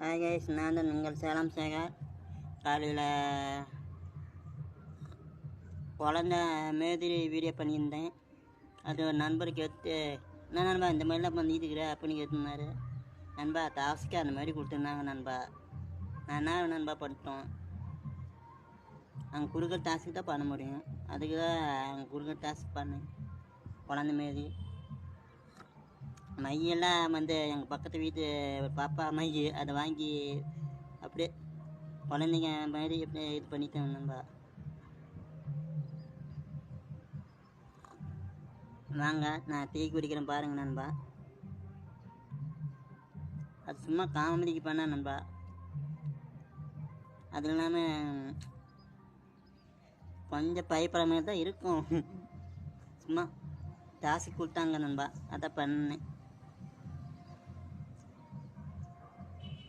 Hi guys, நான் தான் உங்கள் சேலம் சேகர். காலையில் குழந்த மாதிரி வீடியோ பண்ணியிருந்தேன். அது ஒரு நண்பருக்கு எடுத்து, என்ன நண்பா இந்த மாதிரிலாம் பண்ணிட்டுருக்குற அப்படின்னு கேட்டிருந்தாரு. நண்பா டாஸ்க்கு அந்த மாதிரி கொடுத்துருந்தாங்க நண்பா. நான் என்ன நண்பா பண்ணிட்டோம், அங்கே கொடுக்குற டாஸ்க்கு தான் பண்ண முடியும். அதுக்கு தான் அங்கே கொடுக்குற டாஸ்க் பண்ணேன். குழந்த மாரி மையெல்லாம் எங்கள் பக்கத்து வீட்டு பாப்பா மை அதை வாங்கி அப்படியே குழந்தைங்க மாதிரி எப்படி இது பண்ணிட்டேன் நண்பா. வாங்க நான் டீ குடிக்கிறேன் பாருங்க நண்பா. அது சும்மா காமெடிக்கு பண்ண நண்பா. அது இல்லாமல் கொஞ்சம் பயப்படுற மாதிரி தான் இருக்கும். சும்மா டாஸ்க் கொடுத்தாங்க நண்பா, அதை பண்ணேன்.